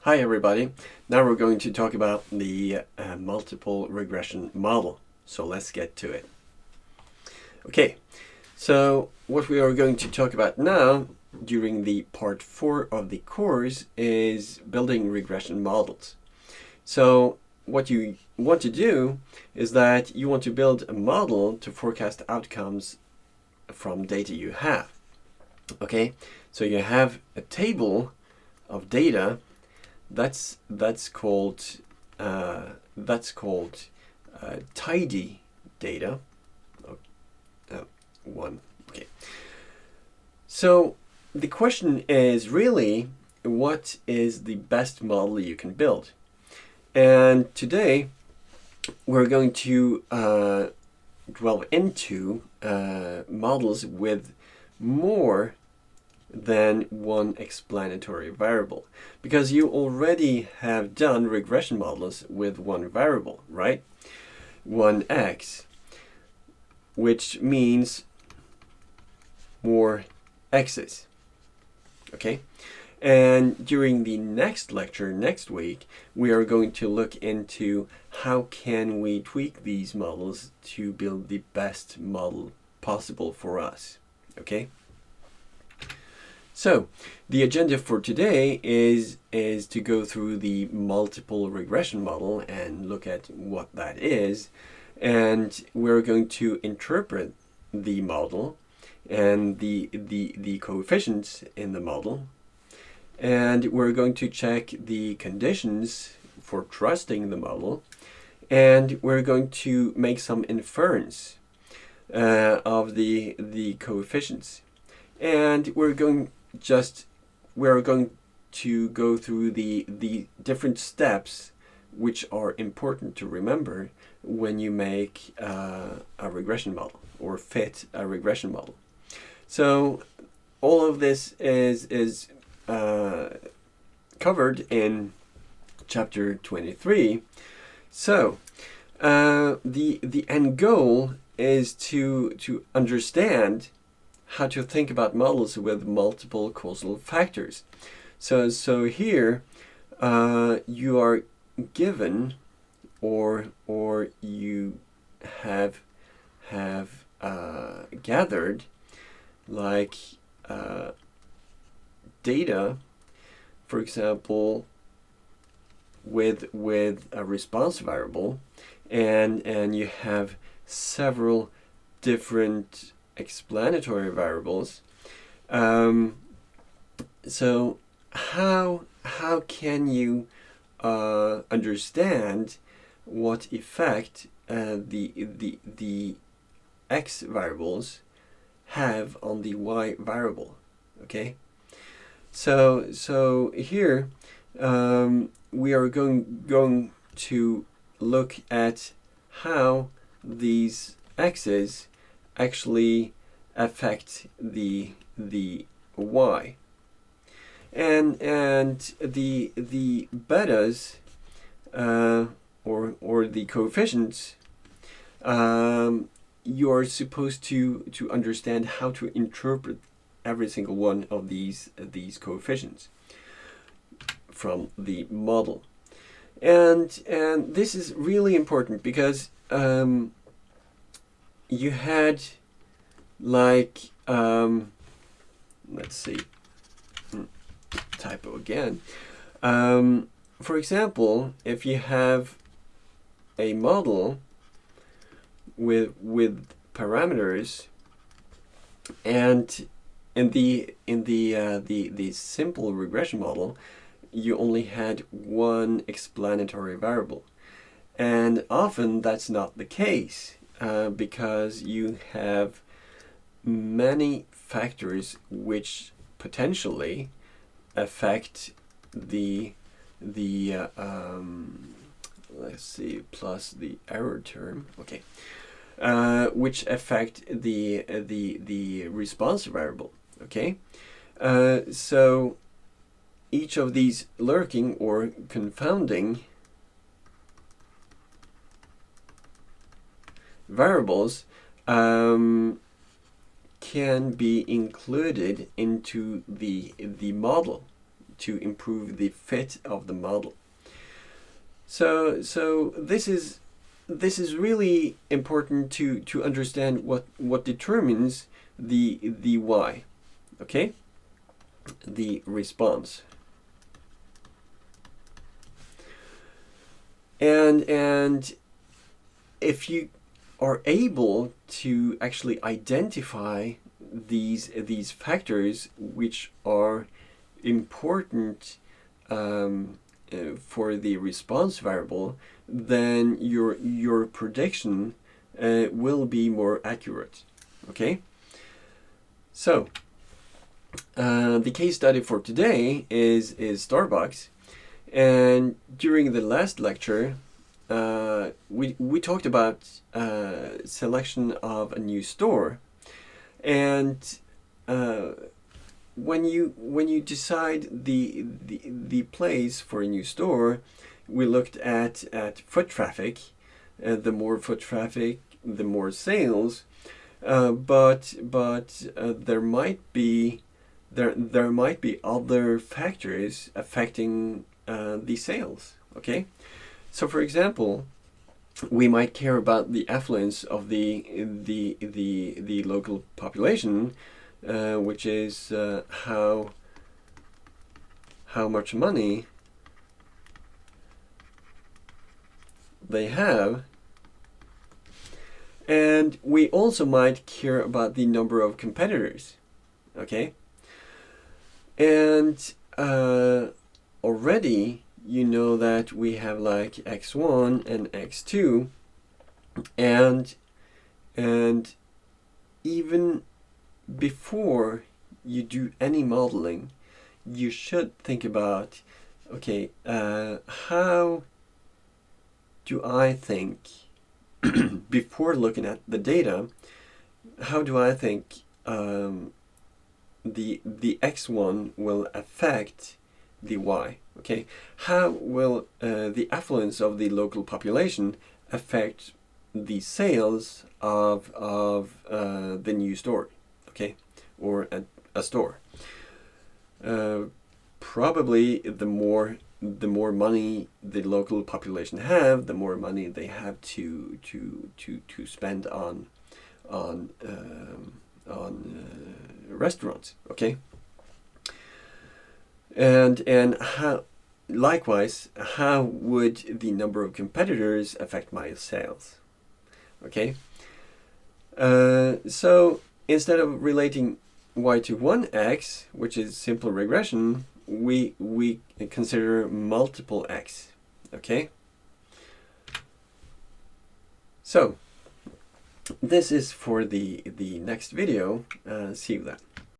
Hi everybody. Now we're going to talk about the multiple regression model. So let's get to it. Okay, so what we are going to talk about now during the part 4 of the course is building regression models. So what you want to do is that you want to build a model to forecast outcomes from data you have. Okay, so you have a table of data that's called tidy data. Okay. So the question is really, what is the best model you can build? And today we're going to delve into models with more than one explanatory variable, because you already have done regression models with one variable, right? One x, which means more x's. Okay, and during the next lecture next week, we are going to look into how can we tweak these models to build the best model possible for us. Okay. So the agenda for today is to go through the multiple regression model and look at what that is, and we're going to interpret the model and the coefficients in the model, and we're going to check the conditions for trusting the model, and we're going to make some inference of the coefficients, and we're going to go through the different steps which are important to remember when you make a regression model or fit a regression model. So all of this is covered in chapter 23. So the end goal is to understand how to think about models with multiple causal factors. So here you are given, or you have gathered like data, for example, with a response variable, and you have several different explanatory variables. So how can you understand what effect the x variables have on the y variable? Okay, so here we are going to look at how these x's actually affect the y, and the betas or the coefficients, you are supposed to understand how to interpret every single one of these coefficients from the model, and this is really important because you had like let's see, typo again. For example, if you have a model with parameters, and in the simple regression model, you only had one explanatory variable, and often that's not the case because you have many factors which potentially affect the let's see, plus the error term, okay, which affect the response variable. Okay, so each of these lurking or confounding variables can be included into the model to improve the fit of the model. So this is really important to understand what determines the Y, okay? The response. And if you are able to actually identify these factors which are important for the response variable, then your prediction will be more accurate. Okay. So the case study for today is Starbucks, and during the last lecture we talked about selection of a new store, and when you decide the place for a new store, we looked at foot traffic. The more foot traffic, the more sales. But there might be other factors affecting the sales. Okay, so for example, we might care about the affluence of the local population, which is how much money they have, and we also might care about the number of competitors. Okay, and already you know that we have like x1 and x2, and even before you do any modeling, you should think about, okay, how do I think before looking at the data, how do I think the x1 will affect the y? Okay, how will the affluence of the local population affect the sales of the new store? Okay, or a store. Probably the more money the local population have, the more money they have to spend on restaurants. Okay, and how, likewise, how would the number of competitors affect my sales? Okay, so instead of relating y to 1x, which is simple regression, we consider multiple x. Okay, so this is for the next video. See you then.